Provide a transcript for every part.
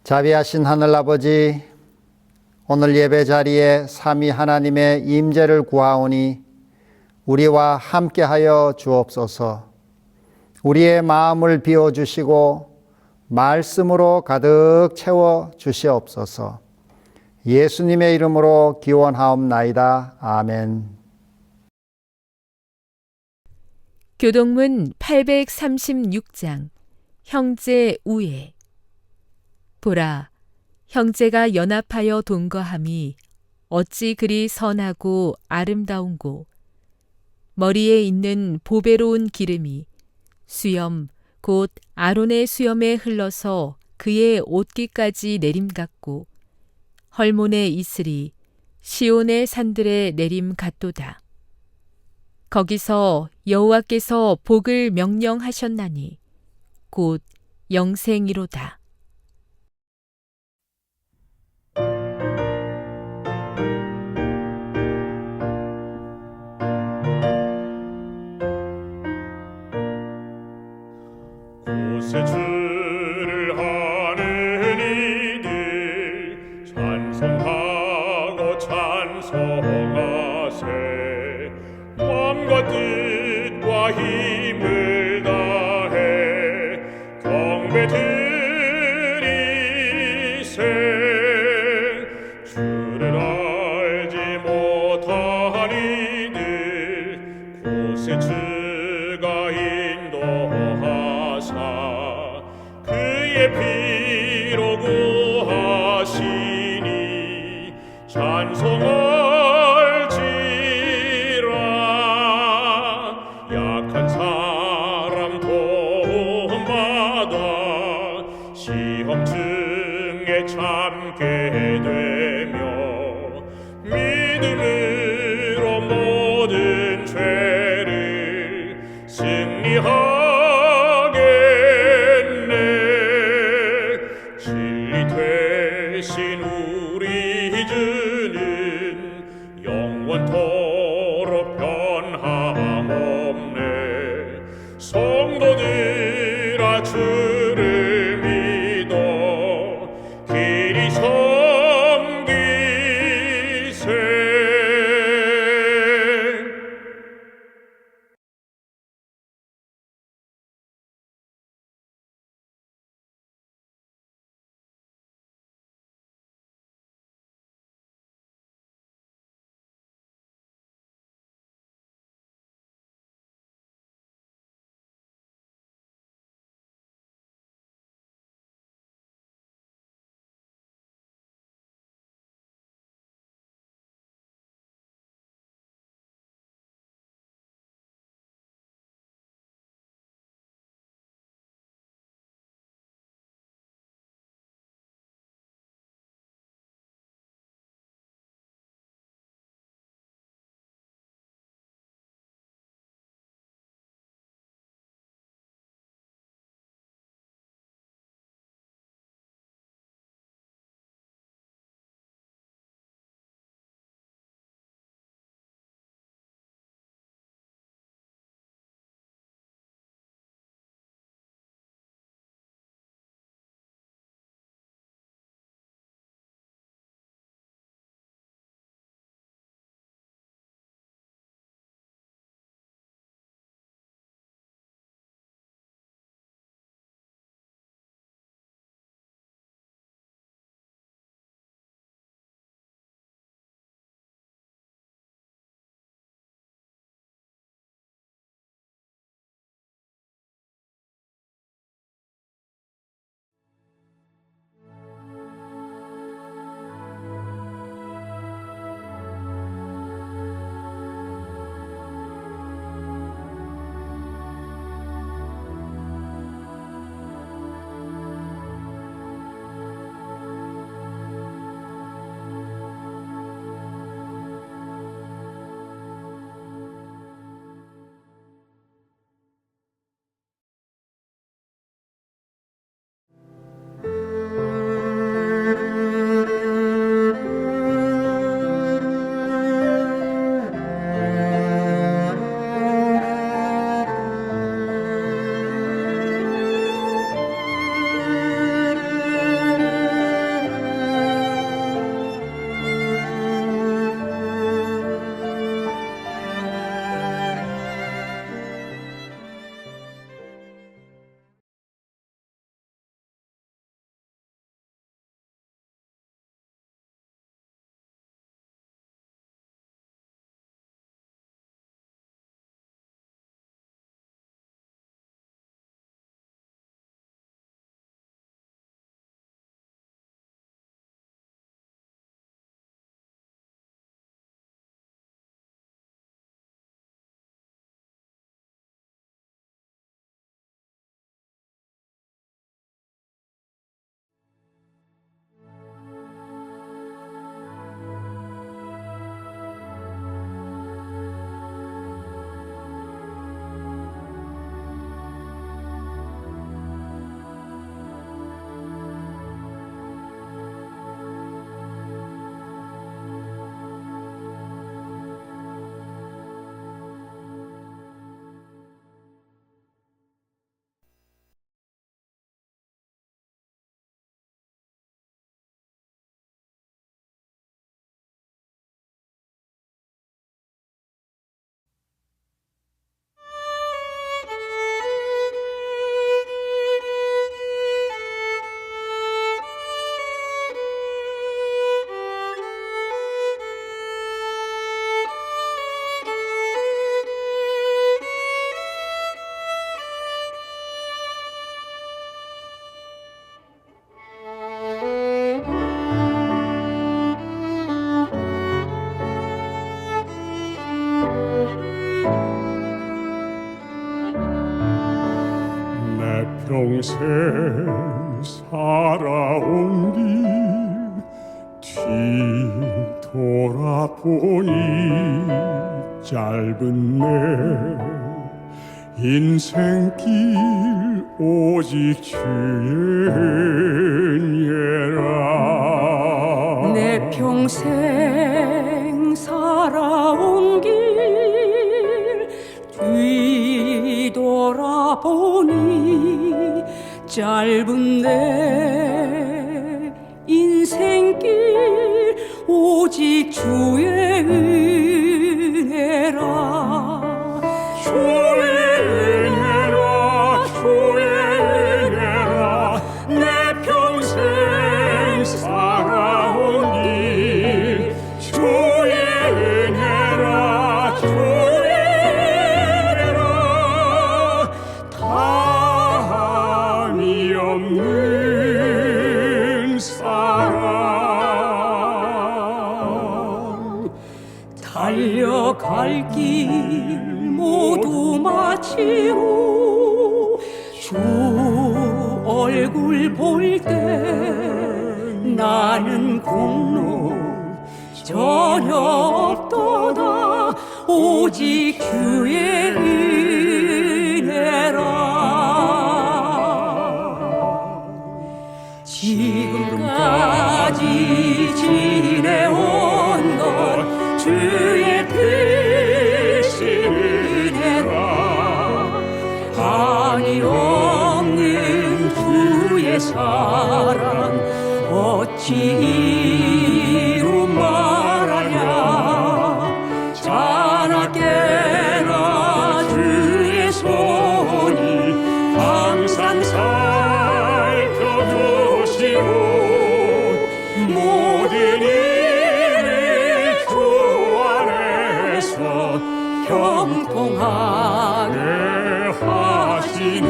자비하신 하늘아버지, 오늘 예배 자리에 삼위 하나님의 임재를 구하오니 우리와 함께하여 주옵소서. 우리의 마음을 비워주시고 말씀으로 가득 채워 주시옵소서. 예수님의 이름으로 기원하옵나이다. 아멘. 교동문 836장 형제 우애. 보라, 형제가 연합하여 동거함이 어찌 그리 선하고 아름다운고, 머리에 있는 보배로운 기름이 수염 곧 아론의 수염에 흘러서 그의 옷깃까지 내림 같고, 헐몬의 이슬이 시온의 산들에 내림 같도다. 거기서 여호와께서 복을 명령하셨나니 곧 영생이로다. 곳에 주를 아는 이들 찬송하고 찬송하세. 마음과 뜻과 힘을 다해 경배 드리세. 주를 알지 못한 이들 곳에 주가 인도하사 그의 피로 구하시니 찬송할지라. 약한 사람 도움받아 시험 중에 참게 되며 믿음으로 모든 죄를 승리하겠네. 진리 되신 우리 주는 영원토록 변함없네. 성도들아 주를 믿어 길이 섬기세. 평생 살아온 길 뒤돌아보니 짧은 내 인생길 오직 주의 은혜라. 내 평생 살아온 길 뒤돌아보니 짧은 내 인생길 오직 주의 은혜라. 주의 은혜라 주의 은혜라 내 평생 살아온 길 주의 은혜라 주의 은혜라 다함이 없는 사랑. 달려갈 길 모두 마치고 주 얼굴 볼 때 나는 공로 전혀 없도다 오직 주의 은혜라. 지금까지 지내온 것 주의 크신 은혜라. 한이 없는 주의 사랑 어찌 이루 말하랴. 자나깨나 주의 손이 항상 살펴주시고 모든 일을 주 안에서 형통하게 하시네.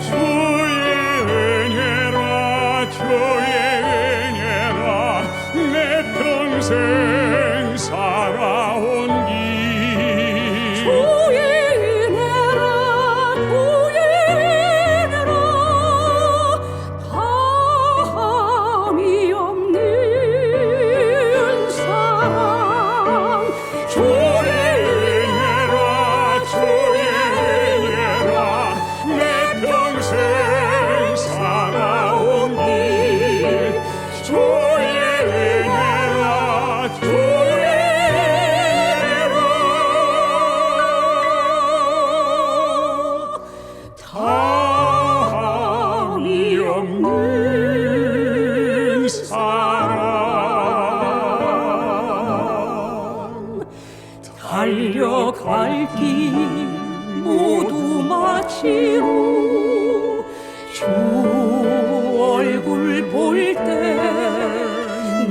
주의 은혜라 주의 은혜라 내 평생 살아온 길 주의 은혜라 주의 은혜라 다함이 없는 사랑. 주의 은혜라 주의 은혜라 내 평생 살아온 길 주의 은혜라 주의 은혜라 다함이 없는 사랑. 달려갈 길 모두 마치고 주 얼굴 볼 때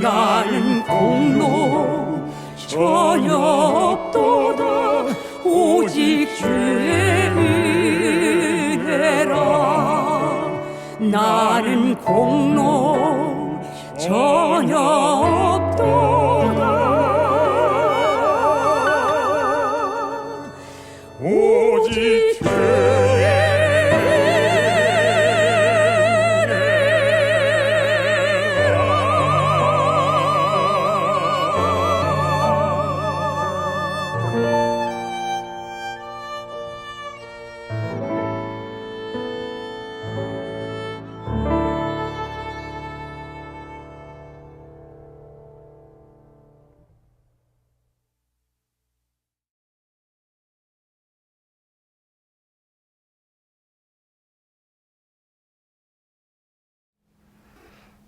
나는 공로 전혀 없도다 오직 주의 은혜라. 나는 공로 전혀 없도다 오직 주의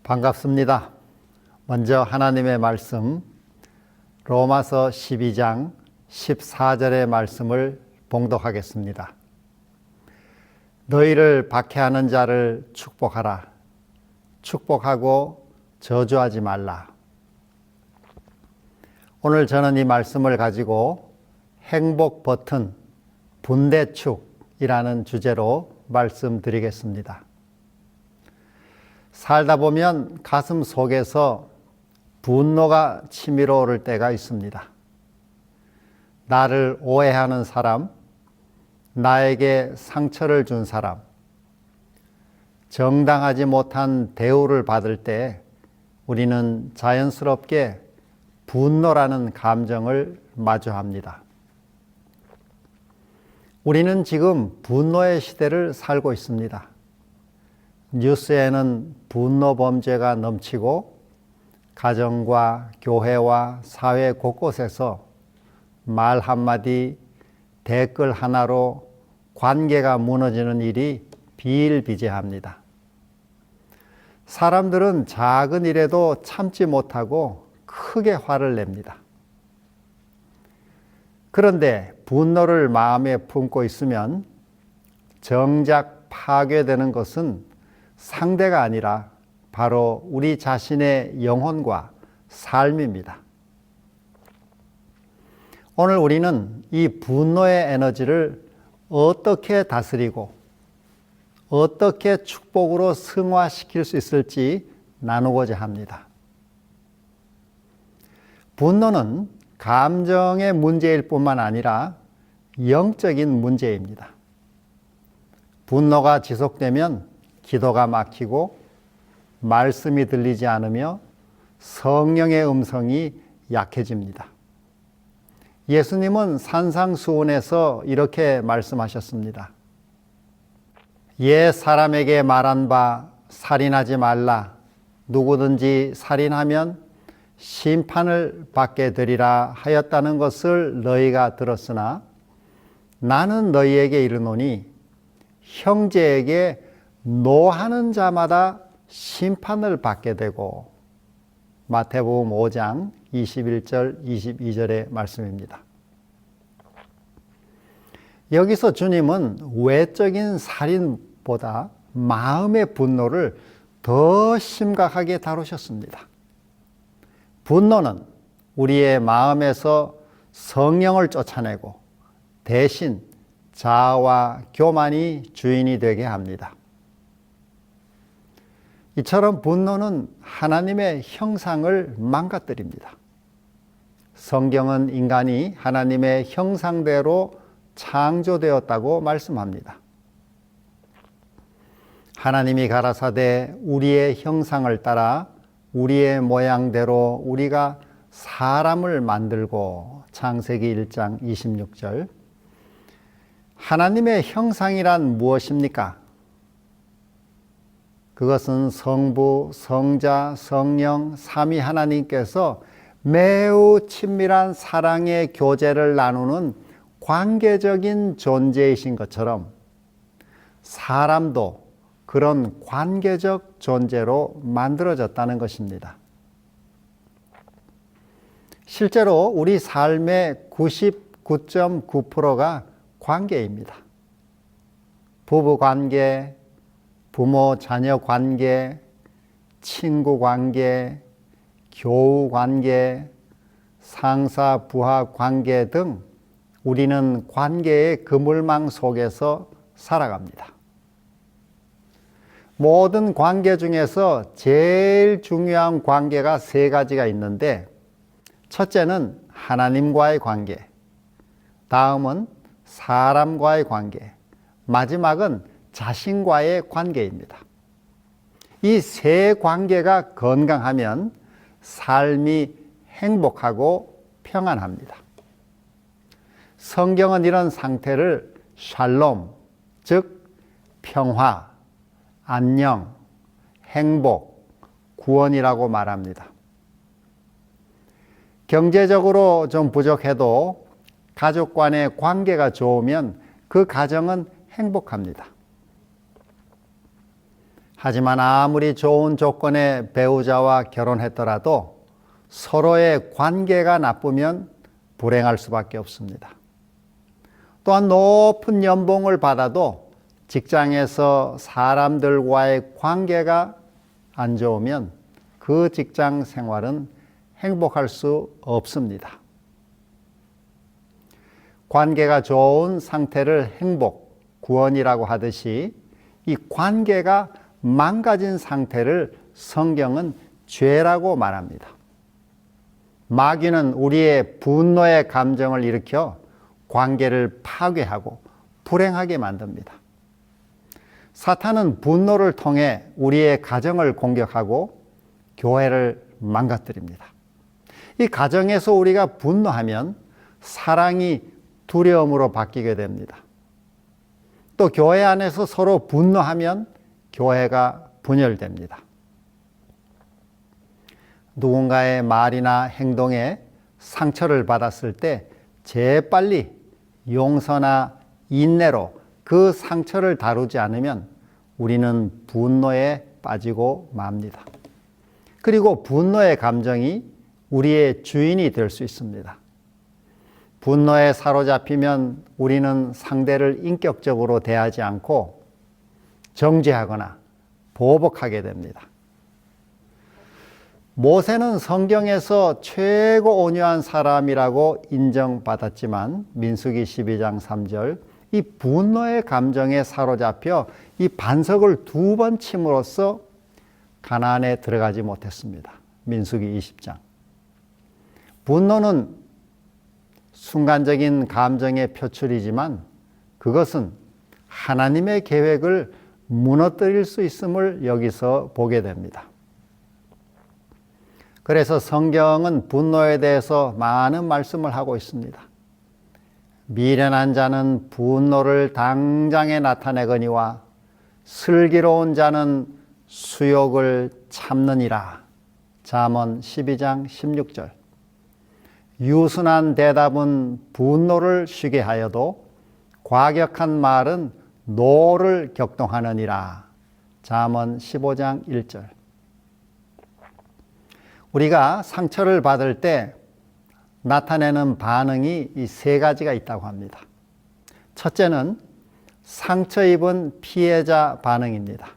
반갑습니다. 먼저 하나님의 말씀 로마서 12장 14절의 말씀을 봉독하겠습니다. 너희를 박해하는 자를 축복하라. 축복하고 저주하지 말라. 오늘 저는 이 말씀을 가지고 행복 버튼 분대축이라는 주제로 말씀드리겠습니다. 살다 보면 가슴 속에서 분노가 치밀어 오를 때가 있습니다. 나를 오해하는 사람, 나에게 상처를 준 사람, 정당하지 못한 대우를 받을 때 우리는 자연스럽게 분노라는 감정을 마주합니다. 우리는 지금 분노의 시대를 살고 있습니다. 뉴스에는 분노 범죄가 넘치고 가정과 교회와 사회 곳곳에서 말 한마디, 댓글 하나로 관계가 무너지는 일이 비일비재합니다. 사람들은 작은 일에도 참지 못하고 크게 화를 냅니다. 그런데 분노를 마음에 품고 있으면 정작 파괴되는 것은 상대가 아니라 바로 우리 자신의 영혼과 삶입니다. 오늘 우리는 이 분노의 에너지를 어떻게 다스리고 어떻게 축복으로 승화시킬 수 있을지 나누고자 합니다. 분노는 감정의 문제일 뿐만 아니라 영적인 문제입니다. 분노가 지속되면 기도가 막히고 말씀이 들리지 않으며 성령의 음성이 약해집니다. 예수님은 산상수훈에서 이렇게 말씀하셨습니다. 옛 사람에게 말한 바 살인하지 말라. 누구든지 살인하면 심판을 받게 되리라 하였다는 것을 너희가 들었으나 나는 너희에게 이르노니 형제에게 노하는 자마다 심판을 받게 되고, 마태복음 5장 21절 22절의 말씀입니다. 여기서 주님은 외적인 살인보다 마음의 분노를 더 심각하게 다루셨습니다. 분노는 우리의 마음에서 성령을 쫓아내고 대신 자아와 교만이 주인이 되게 합니다. 이처럼 분노는 하나님의 형상을 망가뜨립니다. 성경은 인간이 하나님의 형상대로 창조되었다고 말씀합니다. 하나님이 가라사대 우리의 형상을 따라 우리의 모양대로 우리가 사람을 만들고, 창세기 1장 26절. 하나님의 형상이란 무엇입니까? 그것은 성부, 성자, 성령, 삼위 하나님께서 매우 친밀한 사랑의 교제를 나누는 관계적인 존재이신 것처럼 사람도 그런 관계적 존재로 만들어졌다는 것입니다. 실제로 우리 삶의 99.9%가 관계입니다. 부부 관계, 부모 자녀 관계, 친구 관계, 교우 관계, 상사 부하 관계 등 우리는 관계의 그물망 속에서 살아갑니다. 모든 관계 중에서 제일 중요한 관계가 세 가지가 있는데, 첫째는 하나님과의 관계, 다음은 사람과의 관계, 마지막은 자신과의 관계입니다. 이 세 관계가 건강하면 삶이 행복하고 평안합니다. 성경은 이런 상태를 샬롬, 즉 평화, 안녕, 행복, 구원이라고 말합니다. 경제적으로 좀 부족해도 가족 간의 관계가 좋으면 그 가정은 행복합니다. 하지만 아무리 좋은 조건의 배우자와 결혼했더라도 서로의 관계가 나쁘면 불행할 수밖에 없습니다. 또한 높은 연봉을 받아도 직장에서 사람들과의 관계가 안 좋으면 그 직장 생활은 행복할 수 없습니다. 관계가 좋은 상태를 행복, 구원이라고 하듯이 이 관계가 망가진 상태를 성경은 죄라고 말합니다. 마귀는 우리의 분노의 감정을 일으켜 관계를 파괴하고 불행하게 만듭니다. 사탄은 분노를 통해 우리의 가정을 공격하고 교회를 망가뜨립니다. 이 가정에서 우리가 분노하면 사랑이 두려움으로 바뀌게 됩니다. 또 교회 안에서 서로 분노하면 교회가 분열됩니다. 누군가의 말이나 행동에 상처를 받았을 때 재빨리 용서나 인내로 그 상처를 다루지 않으면 우리는 분노에 빠지고 맙니다. 그리고 분노의 감정이 우리의 주인이 될 수 있습니다. 분노에 사로잡히면 우리는 상대를 인격적으로 대하지 않고 정죄하거나 보복하게 됩니다. 모세는 성경에서 최고 온유한 사람이라고 인정받았지만 민수기 12장 3절 이 분노의 감정에 사로잡혀 이 반석을 2번 침으로써 가나안에 들어가지 못했습니다. 민수기 20장. 분노는 순간적인 감정의 표출이지만 그것은 하나님의 계획을 무너뜨릴 수 있음을 여기서 보게 됩니다. 그래서 성경은 분노에 대해서 많은 말씀을 하고 있습니다. 미련한 자는 분노를 당장에 나타내거니와 슬기로운 자는 수욕을 참느니라. 잠언 12장 16절. 유순한 대답은 분노를 쉬게 하여도 과격한 말은 노를 격동하느니라. 잠언 15장 1절. 우리가 상처를 받을 때 나타내는 반응이 이 3가지가 있다고 합니다. 첫째는 상처 입은 피해자 반응입니다.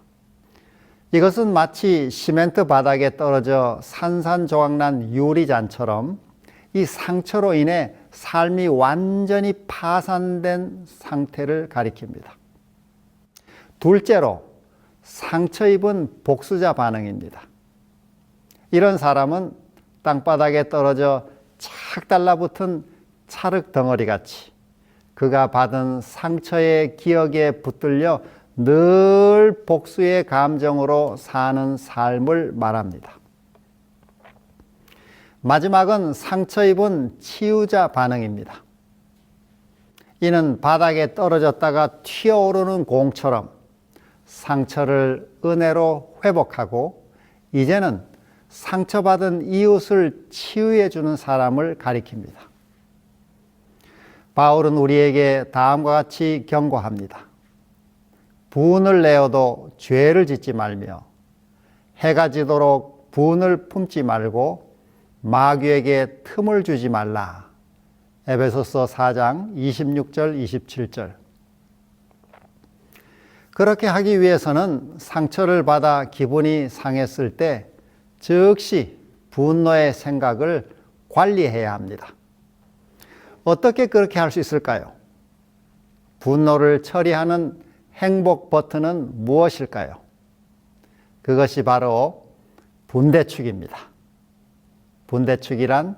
이것은 마치 시멘트 바닥에 떨어져 산산조각난 유리잔처럼 이 상처로 인해 삶이 완전히 파산된 상태를 가리킵니다. 둘째로 상처 입은 복수자 반응입니다. 이런 사람은 땅바닥에 떨어져 착 달라붙은 찰흙 덩어리같이 그가 받은 상처의 기억에 붙들려 늘 복수의 감정으로 사는 삶을 말합니다. 마지막은 상처 입은 치유자 반응입니다. 이는 바닥에 떨어졌다가 튀어오르는 공처럼 상처를 은혜로 회복하고 이제는 상처받은 이웃을 치유해 주는 사람을 가리킵니다. 바울은 우리에게 다음과 같이 경고합니다. 분을 내어도 죄를 짓지 말며 해가 지도록 분을 품지 말고 마귀에게 틈을 주지 말라. 에베소서 4장 26절 27절. 그렇게 하기 위해서는 상처를 받아 기분이 상했을 때 즉시 분노의 생각을 관리해야 합니다. 어떻게 그렇게 할 수 있을까요? 분노를 처리하는 행복 버튼은 무엇일까요? 그것이 바로 분대축입니다. 분대축이란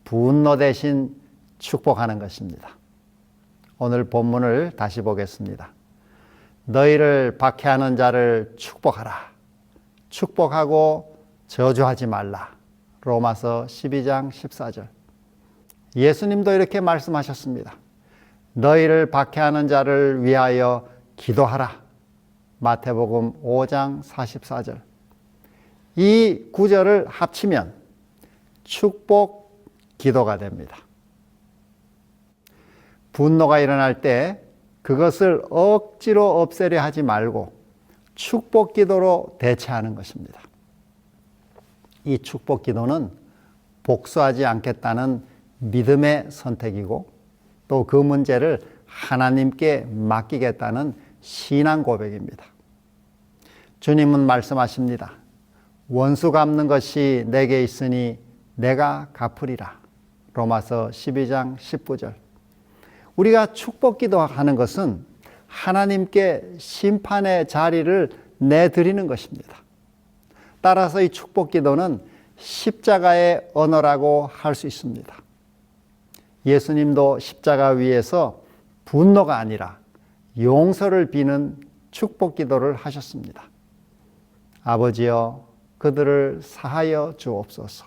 분노 대신 축복하는 것입니다. 오늘 본문을 다시 보겠습니다. 너희를 박해하는 자를 축복하라. 축복하고 저주하지 말라. 로마서 12장 14절. 예수님도 이렇게 말씀하셨습니다. 너희를 박해하는 자를 위하여 기도하라. 마태복음 5장 44절. 이 구절을 합치면 축복 기도가 됩니다. 분노가 일어날 때 그것을 억지로 없애려 하지 말고 축복 기도로 대체하는 것입니다. 이 축복 기도는 복수하지 않겠다는 믿음의 선택이고 또 그 문제를 하나님께 맡기겠다는 신앙 고백입니다. 주님은 말씀하십니다. 원수 갚는 것이 내게 있으니 내가 갚으리라. 로마서 12장 19절. 우리가 축복 기도하는 것은 하나님께 심판의 자리를 내드리는 것입니다. 따라서 이 축복 기도는 십자가의 언어라고 할 수 있습니다. 예수님도 십자가 위에서 분노가 아니라 용서를 비는 축복 기도를 하셨습니다. 아버지여 그들을 사하여 주옵소서.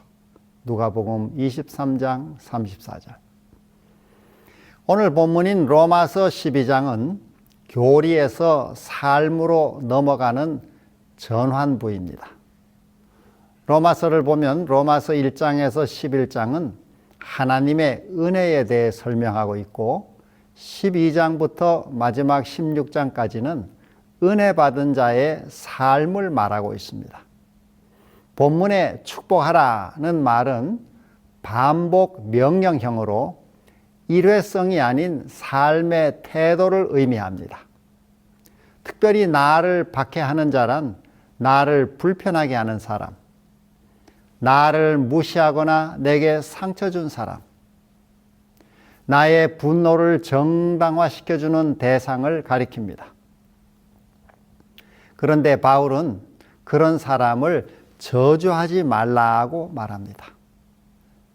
누가복음 23장 34절. 오늘 본문인 로마서 12장은 교리에서 삶으로 넘어가는 전환부입니다. 로마서를 보면 로마서 1장에서 11장은 하나님의 은혜에 대해 설명하고 있고 12장부터 마지막 16장까지는 은혜 받은 자의 삶을 말하고 있습니다. 본문에 축복하라는 말은 반복 명령형으로 일회성이 아닌 삶의 태도를 의미합니다. 특별히 나를 박해하는 자란 나를 불편하게 하는 사람, 나를 무시하거나 내게 상처 준 사람, 나의 분노를 정당화시켜주는 대상을 가리킵니다. 그런데 바울은 그런 사람을 저주하지 말라고 말합니다.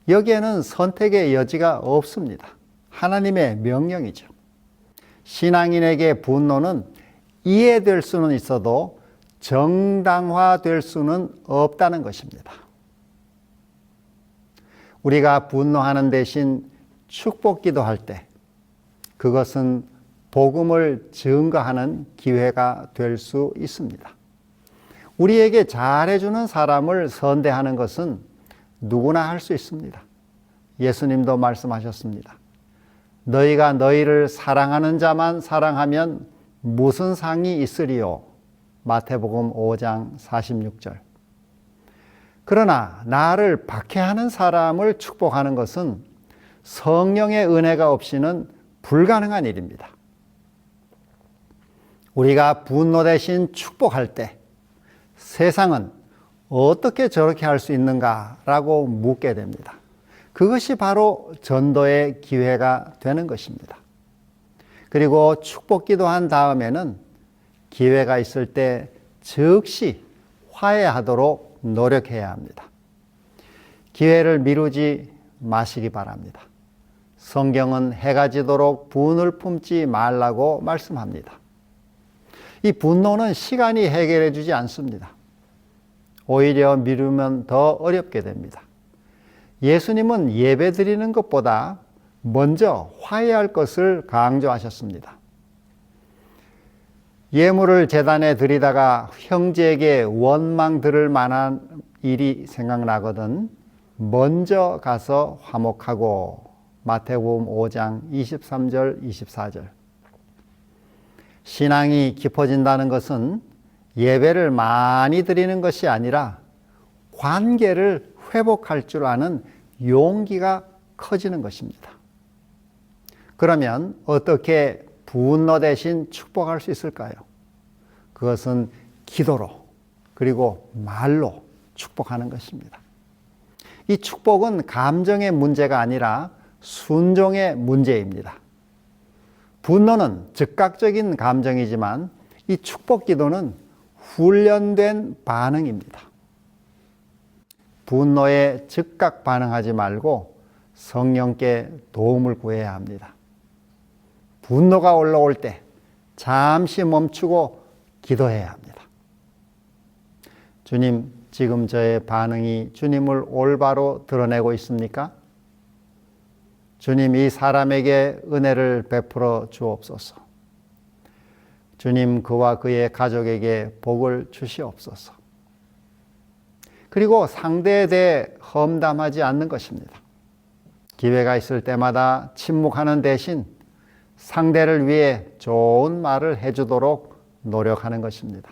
여기에는 선택의 여지가 없습니다. 하나님의 명령이죠. 신앙인에게 분노는 이해될 수는 있어도 정당화될 수는 없다는 것입니다. 우리가 분노하는 대신 축복 기도할 때 그것은 복음을 증거하는 기회가 될 수 있습니다. 우리에게 잘해주는 사람을 선대하는 것은 누구나 할 수 있습니다. 예수님도 말씀하셨습니다. 너희가 너희를 사랑하는 자만 사랑하면 무슨 상이 있으리요? 마태복음 5장 46절. 그러나 나를 박해하는 사람을 축복하는 것은 성령의 은혜가 없이는 불가능한 일입니다. 우리가 분노 대신 축복할 때 세상은 어떻게 저렇게 할 수 있는가라고 묻게 됩니다. 그것이 바로 전도의 기회가 되는 것입니다. 그리고 축복 기도한 다음에는 기회가 있을 때 즉시 화해하도록 노력해야 합니다. 기회를 미루지 마시기 바랍니다. 성경은 해가 지도록 분을 품지 말라고 말씀합니다. 이 분노는 시간이 해결해 주지 않습니다. 오히려 미루면 더 어렵게 됩니다. 예수님은 예배 드리는 것보다 먼저 화해할 것을 강조하셨습니다. 예물을 제단에 드리다가 형제에게 원망 들을 만한 일이 생각나거든 먼저 가서 화목하고. 마태복음 5장 23절 24절. 신앙이 깊어진다는 것은 예배를 많이 드리는 것이 아니라 관계를 회복할 줄 아는 용기가 커지는 것입니다. 그러면 어떻게 분노 대신 축복할 수 있을까요? 그것은 기도로 그리고 말로 축복하는 것입니다. 이 축복은 감정의 문제가 아니라 순종의 문제입니다. 분노는 즉각적인 감정이지만 이 축복 기도는 훈련된 반응입니다. 분노에 즉각 반응하지 말고 성령께 도움을 구해야 합니다. 분노가 올라올 때 잠시 멈추고 기도해야 합니다. 주님, 지금 저의 반응이 주님을 올바로 드러내고 있습니까? 주님, 이 사람에게 은혜를 베풀어 주옵소서. 주님, 그와 그의 가족에게 복을 주시옵소서. 그리고 상대에 대해 험담하지 않는 것입니다. 기회가 있을 때마다 침묵하는 대신 상대를 위해 좋은 말을 해주도록 노력하는 것입니다.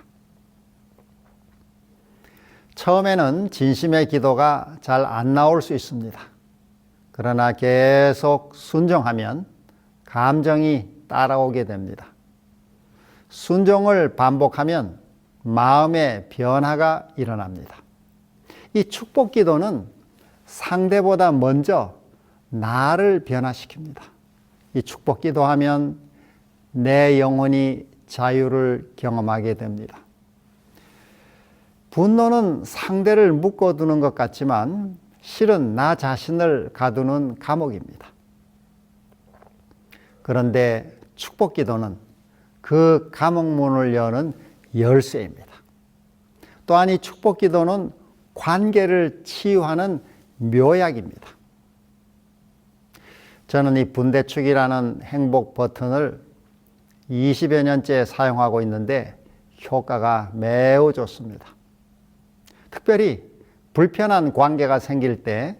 처음에는 진심의 기도가 잘 안 나올 수 있습니다. 그러나 계속 순종하면 감정이 따라오게 됩니다. 순종을 반복하면 마음의 변화가 일어납니다. 이 축복 기도는 상대보다 먼저 나를 변화시킵니다. 이 축복 기도하면 내 영혼이 자유를 경험하게 됩니다. 분노는 상대를 묶어두는 것 같지만 실은 나 자신을 가두는 감옥입니다. 그런데 축복 기도는 그 감옥문을 여는 열쇠입니다. 또한 이 축복기도는 관계를 치유하는 묘약입니다. 저는 이 분대축이라는 행복 버튼을 20여 년째 사용하고 있는데 효과가 매우 좋습니다. 특별히 불편한 관계가 생길 때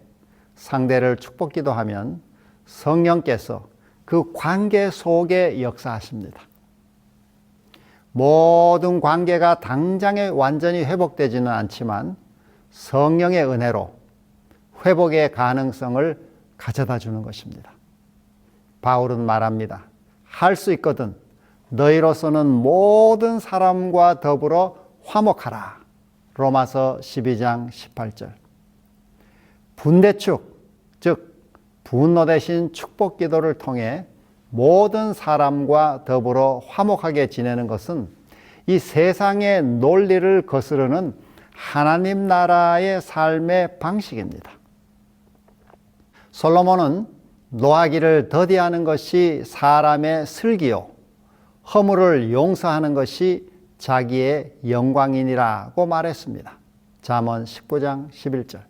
상대를 축복기도 하면 성령께서 그 관계 속에 역사하십니다. 모든 관계가 당장에 완전히 회복되지는 않지만 성령의 은혜로 회복의 가능성을 가져다 주는 것입니다. 바울은 말합니다. 할 수 있거든 너희로서는 모든 사람과 더불어 화목하라. 로마서 12장 18절. 분대축, 즉 분노 대신 축복 기도를 통해 모든 사람과 더불어 화목하게 지내는 것은 이 세상의 논리를 거스르는 하나님 나라의 삶의 방식입니다. 솔로몬은 노하기를 더디하는 것이 사람의 슬기요 허물을 용서하는 것이 자기의 영광이니라고 말했습니다. 잠언 19장 11절.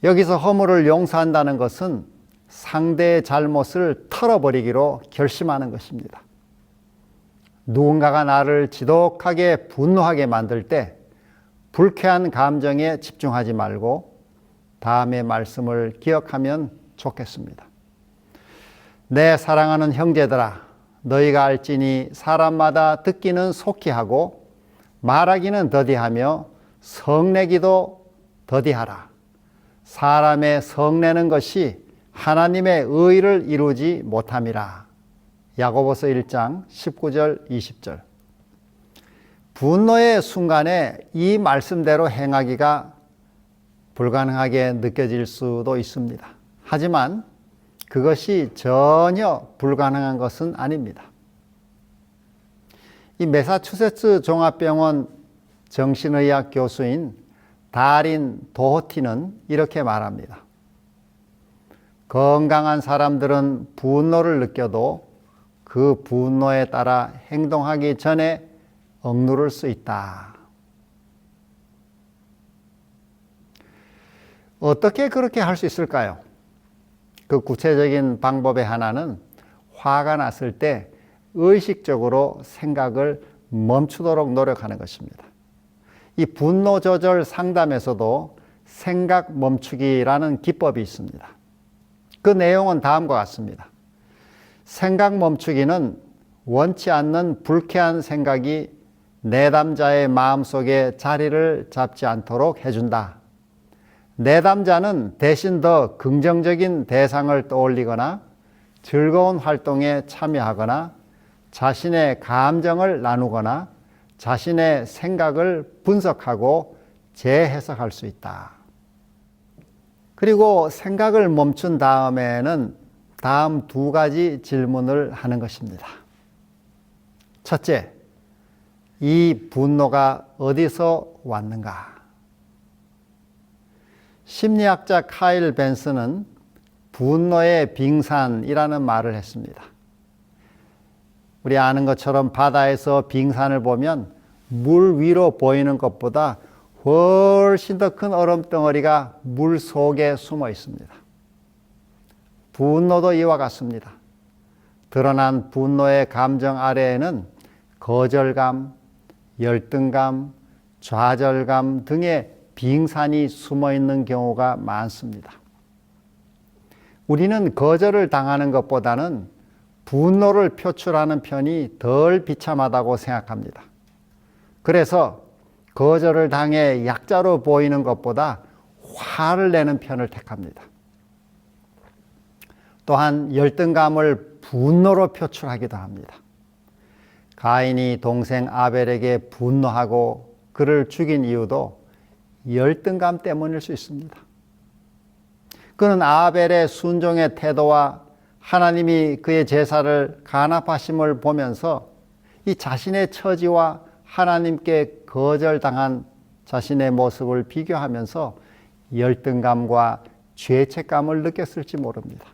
여기서 허물을 용서한다는 것은 상대의 잘못을 털어버리기로 결심하는 것입니다. 누군가가 나를 지독하게 분노하게 만들 때 불쾌한 감정에 집중하지 말고 다음의 말씀을 기억하면 좋겠습니다. 내 사랑하는 형제들아, 너희가 알지니 사람마다 듣기는 속히 하고 말하기는 더디하며 성내기도 더디하라. 사람의 성내는 것이 하나님의 의를 이루지 못함이라. 야고보서 1장 19절 20절. 분노의 순간에 이 말씀대로 행하기가 불가능하게 느껴질 수도 있습니다. 하지만 그것이 전혀 불가능한 것은 아닙니다. 이 매사추세츠 종합병원 정신의학 교수인 다린 도호티는 이렇게 말합니다. 건강한 사람들은 분노를 느껴도 그 분노에 따라 행동하기 전에 억누를 수 있다. 어떻게 그렇게 할 수 있을까요? 그 구체적인 방법의 하나는 화가 났을 때 의식적으로 생각을 멈추도록 노력하는 것입니다. 이 분노 조절 상담에서도 생각 멈추기라는 기법이 있습니다. 그 내용은 다음과 같습니다. 생각 멈추기는 원치 않는 불쾌한 생각이 내담자의 마음속에 자리를 잡지 않도록 해준다. 내담자는 대신 더 긍정적인 대상을 떠올리거나 즐거운 활동에 참여하거나 자신의 감정을 나누거나 자신의 생각을 분석하고 재해석할 수 있다. 그리고 생각을 멈춘 다음에는 다음 두 가지 질문을 하는 것입니다. 첫째, 이 분노가 어디서 왔는가? 심리학자 카일 벤슨은 분노의 빙산이라는 말을 했습니다. 우리 아는 것처럼 바다에서 빙산을 보면 물 위로 보이는 것보다 훨씬 더 큰 얼음덩어리가 물 속에 숨어 있습니다. 분노도 이와 같습니다. 드러난 분노의 감정 아래에는 거절감, 열등감, 좌절감 등의 빙산이 숨어 있는 경우가 많습니다. 우리는 거절을 당하는 것보다는 분노를 표출하는 편이 덜 비참하다고 생각합니다. 그래서 거절을 당해 약자로 보이는 것보다 화를 내는 편을 택합니다. 또한 열등감을 분노로 표출하기도 합니다. 가인이 동생 아벨에게 분노하고 그를 죽인 이유도 열등감 때문일 수 있습니다. 그는 아벨의 순종의 태도와 하나님이 그의 제사를 간합하심을 보면서 이 자신의 처지와 하나님께 거절당한 자신의 모습을 비교하면서 열등감과 죄책감을 느꼈을지 모릅니다.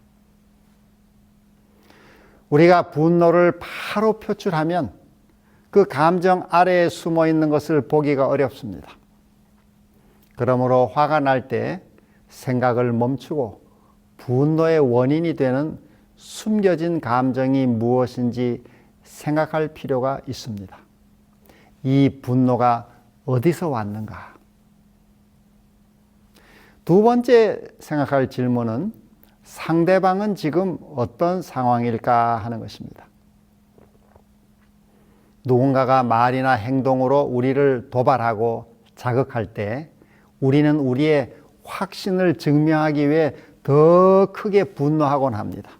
우리가 분노를 바로 표출하면 그 감정 아래에 숨어 있는 것을 보기가 어렵습니다. 그러므로 화가 날 때 생각을 멈추고 분노의 원인이 되는 숨겨진 감정이 무엇인지 생각할 필요가 있습니다. 이 분노가 어디서 왔는가? 두 번째 생각할 질문은 상대방은 지금 어떤 상황일까 하는 것입니다. 누군가가 말이나 행동으로 우리를 도발하고 자극할 때 우리는 우리의 확신을 증명하기 위해 더 크게 분노하곤 합니다.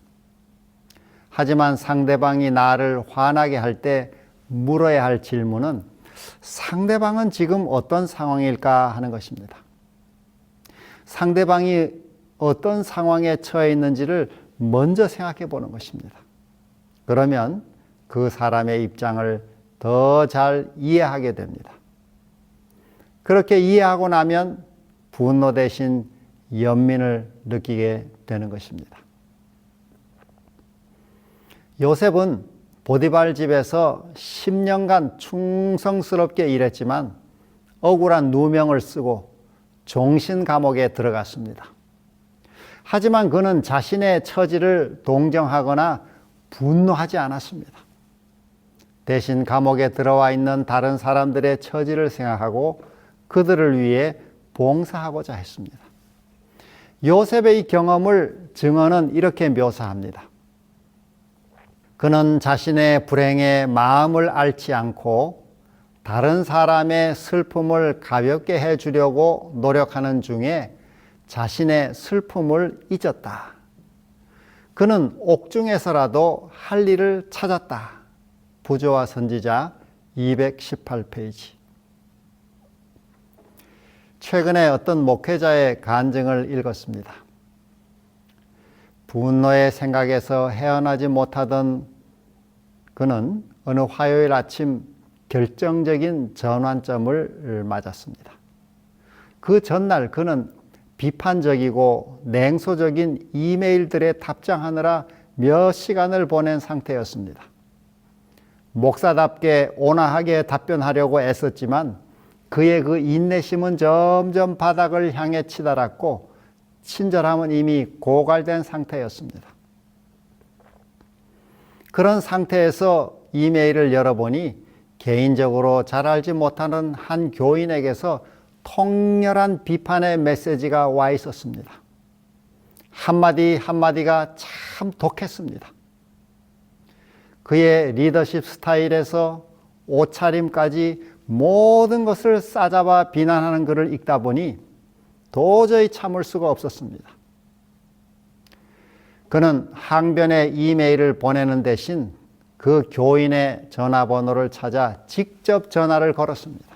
하지만 상대방이 나를 화나게 할 때 물어야 할 질문은 상대방은 지금 어떤 상황일까 하는 것입니다. 상대방이 어떤 상황에 처해 있는지를 먼저 생각해 보는 것입니다. 그러면 그 사람의 입장을 더 잘 이해하게 됩니다. 그렇게 이해하고 나면 분노 대신 연민을 느끼게 되는 것입니다. 요셉은 보디발 집에서 10년간 충성스럽게 일했지만 억울한 누명을 쓰고 종신 감옥에 들어갔습니다. 하지만 그는 자신의 처지를 동정하거나 분노하지 않았습니다. 대신 감옥에 들어와 있는 다른 사람들의 처지를 생각하고 그들을 위해 봉사하고자 했습니다. 요셉의 이 경험을 증언은 이렇게 묘사합니다. 그는 자신의 불행에 마음을 앓지 않고 다른 사람의 슬픔을 가볍게 해주려고 노력하는 중에 자신의 슬픔을 잊었다. 그는 옥중에서라도 할 일을 찾았다. 부조와 선지자 218페이지. 최근에 어떤 목회자의 간증을 읽었습니다. 분노의 생각에서 헤어나지 못하던 그는 어느 화요일 아침 결정적인 전환점을 맞았습니다. 그 전날 그는 비판적이고 냉소적인 이메일들에 답장하느라 몇 시간을 보낸 상태였습니다. 목사답게 온화하게 답변하려고 애썼지만 그의 그 인내심은 점점 바닥을 향해 치달았고 친절함은 이미 고갈된 상태였습니다. 그런 상태에서 이메일을 열어보니 개인적으로 잘 알지 못하는 한 교인에게서 통렬한 비판의 메시지가 와 있었습니다. 한마디 한마디가 참 독했습니다. 그의 리더십 스타일에서 옷차림까지 모든 것을 싸잡아 비난하는 글을 읽다 보니 도저히 참을 수가 없었습니다. 그는 항변의 이메일을 보내는 대신 그 교인의 전화번호를 찾아 직접 전화를 걸었습니다.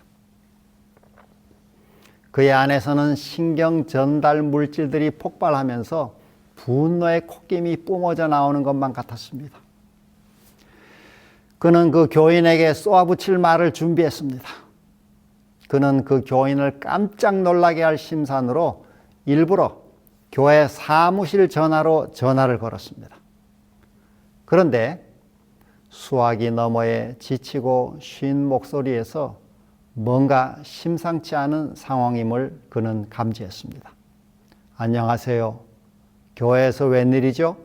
그의 안에서는 신경 전달 물질들이 폭발하면서 분노의 콧김이 뿜어져 나오는 것만 같았습니다. 그는 그 교인에게 쏘아붙일 말을 준비했습니다. 그는 그 교인을 깜짝 놀라게 할 심산으로 일부러 교회 사무실 전화로 전화를 걸었습니다. 그런데 수화기 너머에 지치고 쉰 목소리에서 뭔가 심상치 않은 상황임을 그는 감지했습니다. 안녕하세요. 교회에서 웬일이죠?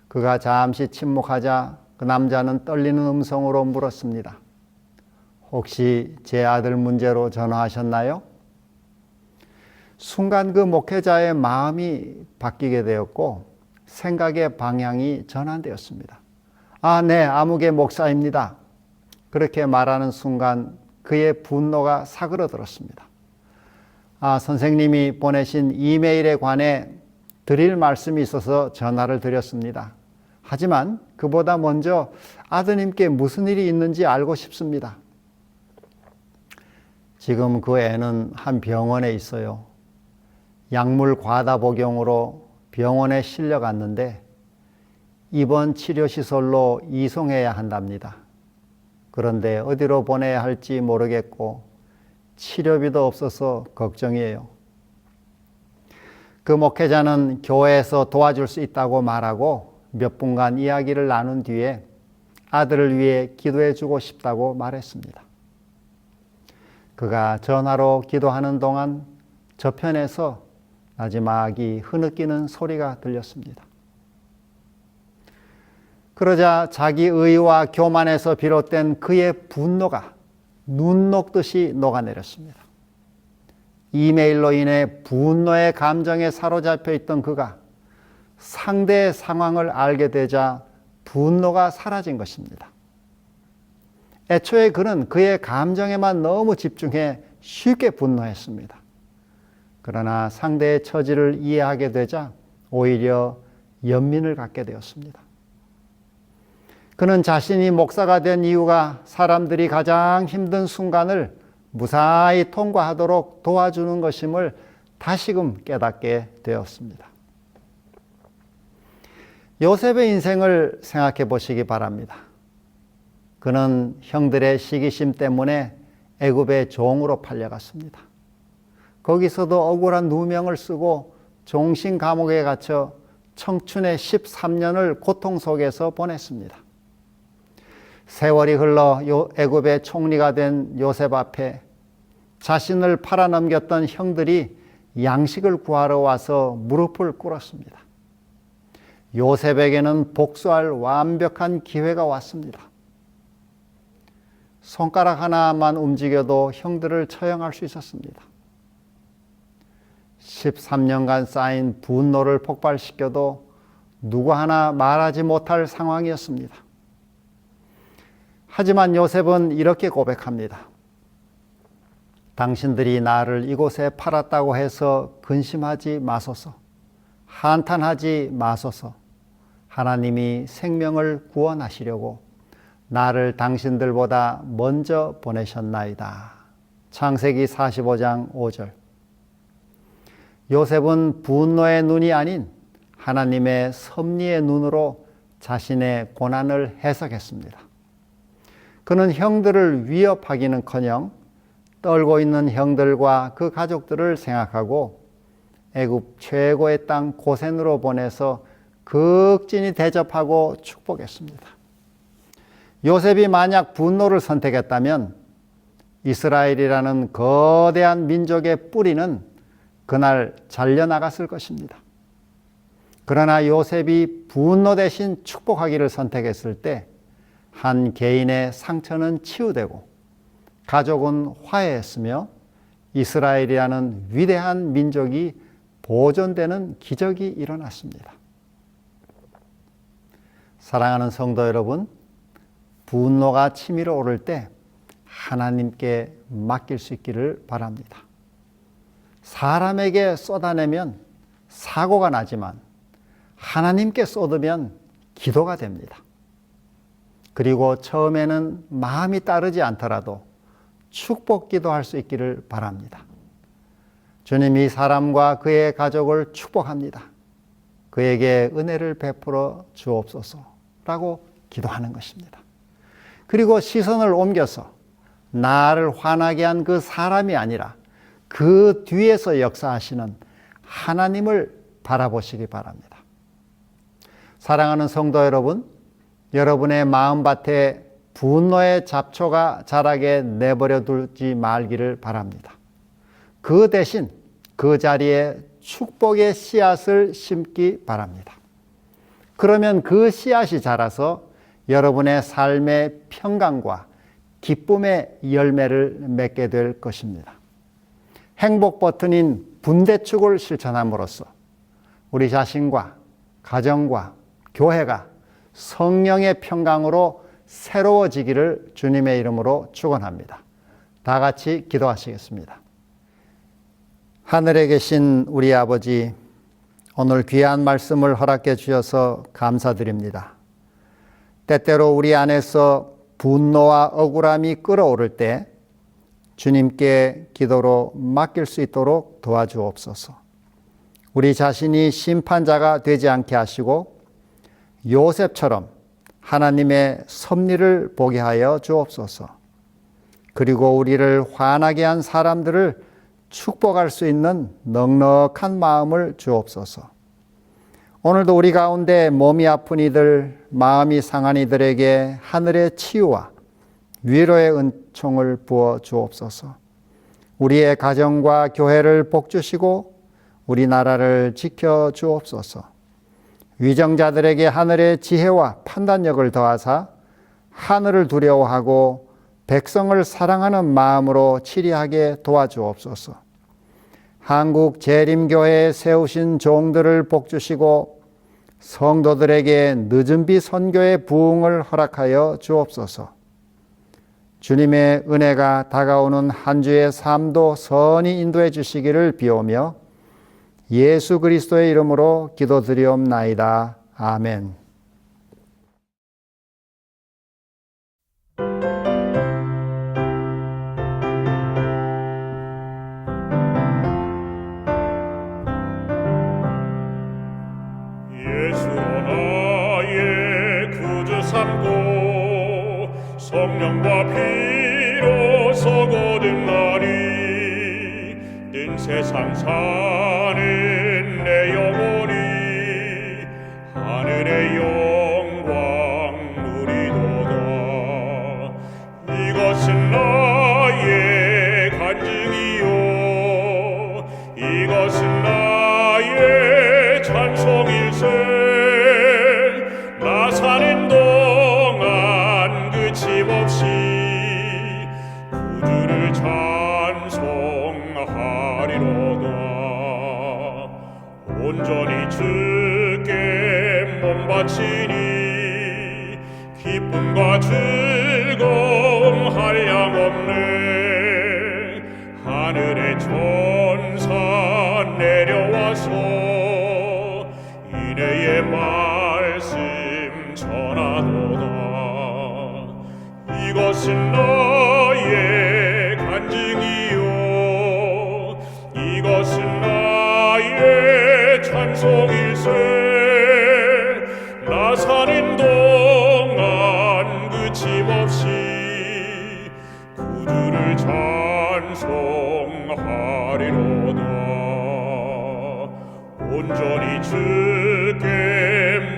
그가 잠시 침묵하자 그 남자는 떨리는 음성으로 물었습니다. 혹시 제 아들 문제로 전화하셨나요? 순간 그 목회자의 마음이 바뀌게 되었고 생각의 방향이 전환되었습니다. 아, 네, 아무개 목사입니다. 그렇게 말하는 순간 그의 분노가 사그러들었습니다. 아, 선생님이 보내신 이메일에 관해 드릴 말씀이 있어서 전화를 드렸습니다. 하지만 그보다 먼저 아드님께 무슨 일이 있는지 알고 싶습니다. 지금 그 애는 한 병원에 있어요. 약물 과다 복용으로 병원에 실려갔는데 입원 치료시설로 이송해야 한답니다. 그런데 어디로 보내야 할지 모르겠고 치료비도 없어서 걱정이에요. 그 목회자는 교회에서 도와줄 수 있다고 말하고 몇 분간 이야기를 나눈 뒤에 아들을 위해 기도해 주고 싶다고 말했습니다. 그가 전화로 기도하는 동안 저편에서 나지막이 흐느끼는 소리가 들렸습니다. 그러자 자기 의와 교만에서 비롯된 그의 분노가 눈 녹듯이 녹아내렸습니다. 이메일로 인해 분노의 감정에 사로잡혀 있던 그가 상대의 상황을 알게 되자 분노가 사라진 것입니다. 애초에 그는 그의 감정에만 너무 집중해 쉽게 분노했습니다. 그러나 상대의 처지를 이해하게 되자 오히려 연민을 갖게 되었습니다. 그는 자신이 목사가 된 이유가 사람들이 가장 힘든 순간을 무사히 통과하도록 도와주는 것임을 다시금 깨닫게 되었습니다. 요셉의 인생을 생각해 보시기 바랍니다. 그는 형들의 시기심 때문에 애굽의 종으로 팔려갔습니다. 거기서도 억울한 누명을 쓰고 종신 감옥에 갇혀 청춘의 13년을 고통 속에서 보냈습니다. 세월이 흘러 애굽의 총리가 된 요셉 앞에 자신을 팔아넘겼던 형들이 양식을 구하러 와서 무릎을 꿇었습니다. 요셉에게는 복수할 완벽한 기회가 왔습니다. 손가락 하나만 움직여도 형들을 처형할 수 있었습니다. 13년간 쌓인 분노를 폭발시켜도 누구 하나 말하지 못할 상황이었습니다. 하지만 요셉은 이렇게 고백합니다. 당신들이 나를 이곳에 팔았다고 해서 근심하지 마소서. 한탄하지 마소서. 하나님이 생명을 구원하시려고 나를 당신들보다 먼저 보내셨나이다. 창세기 45장 5절. 요셉은 분노의 눈이 아닌 하나님의 섭리의 눈으로 자신의 고난을 해석했습니다. 그는 형들을 위협하기는커녕 떨고 있는 형들과 그 가족들을 생각하고 애굽 최고의 땅 고센으로 보내서 극진히 대접하고 축복했습니다. 요셉이 만약 분노를 선택했다면 이스라엘이라는 거대한 민족의 뿌리는 그날 잘려나갔을 것입니다. 그러나 요셉이 분노 대신 축복하기를 선택했을 때 한 개인의 상처는 치유되고 가족은 화해했으며 이스라엘이라는 위대한 민족이 보존되는 기적이 일어났습니다. 사랑하는 성도 여러분, 분노가 치밀어 오를 때 하나님께 맡길 수 있기를 바랍니다. 사람에게 쏟아내면 사고가 나지만 하나님께 쏟으면 기도가 됩니다. 그리고 처음에는 마음이 따르지 않더라도 축복 기도할 수 있기를 바랍니다. 주님이 사람과 그의 가족을 축복합니다. 그에게 은혜를 베풀어 주옵소서라고 기도하는 것입니다. 그리고 시선을 옮겨서 나를 화나게 한 그 사람이 아니라 그 뒤에서 역사하시는 하나님을 바라보시기 바랍니다. 사랑하는 성도 여러분, 여러분의 마음밭에 분노의 잡초가 자라게 내버려 두지 말기를 바랍니다. 그 대신 그 자리에 축복의 씨앗을 심기 바랍니다. 그러면 그 씨앗이 자라서 여러분의 삶의 평강과 기쁨의 열매를 맺게 될 것입니다. 행복 버튼인 분대축을 실천함으로써 우리 자신과 가정과 교회가 성령의 평강으로 새로워지기를 주님의 이름으로 축원합니다. 다 같이 기도하시겠습니다. 하늘에 계신 우리 아버지, 오늘 귀한 말씀을 허락해 주셔서 감사드립니다. 때때로 우리 안에서 분노와 억울함이 끓어오를 때 주님께 기도로 맡길 수 있도록 도와주옵소서. 우리 자신이 심판자가 되지 않게 하시고 요셉처럼 하나님의 섭리를 보게 하여 주옵소서. 그리고 우리를 화나게 한 사람들을 축복할 수 있는 넉넉한 마음을 주옵소서. 오늘도 우리 가운데 몸이 아픈 이들, 마음이 상한 이들에게 하늘의 치유와 위로의 은총을 부어 주옵소서. 우리의 가정과 교회를 복주시고 우리나라를 지켜 주옵소서. 위정자들에게 하늘의 지혜와 판단력을 더하사 하늘을 두려워하고 백성을 사랑하는 마음으로 치리하게 도와주옵소서. 한국 재림교회에 세우신 종들을 복주시고 성도들에게 늦은 비 선교의 부흥을 허락하여 주옵소서. 주님의 은혜가 다가오는 한 주의 삶도 선히 인도해 주시기를 비오며 예수 그리스도의 이름으로 기도드리옵나이다. 아멘. 예수로 나의 구주 삼고 성령과 피로서 거듭나리 뜬 세상 사는 내 영혼이 하늘의 영광 누리도다. 이것은 나의 간증이요 이것은 나의 찬송일세. 나 사는 동안 그침없이 구주를 찬송하리로다. 온전히 주께 몸 바치니 기쁨과 즐거움 한량없네. 하늘의 천사 내려와서 이내의 말씀 전하도다. 이것은 나의 간증이요 이것은 나의 찬송일세. 나 사는 동안 그침없이 구주를 찬송하리로다. 온전히 주께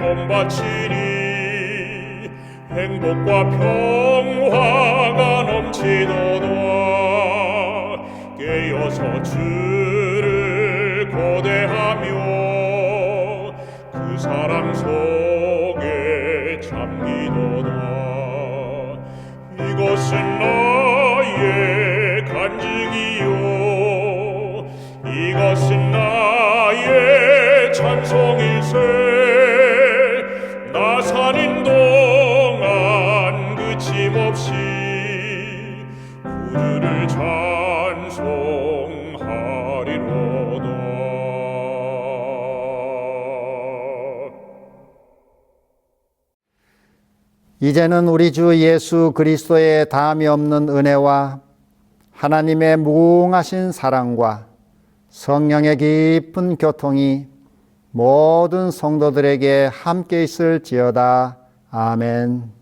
몸 바치니 행복과 평화가 넘치도다. 깨어서 주를 고대하며 그 사랑 속에 잠기도다. 이것은 나의 간증이요 이것은 나의 찬송일세. 나 사는 동안 그침없이 구주를 찬송하리로다. 이제는 우리 주 예수 그리스도의 다함이 없는 은혜와 하나님의 무궁하신 사랑과 성령의 깊은 교통이 모든 성도들에게 함께 있을지어다. 아멘.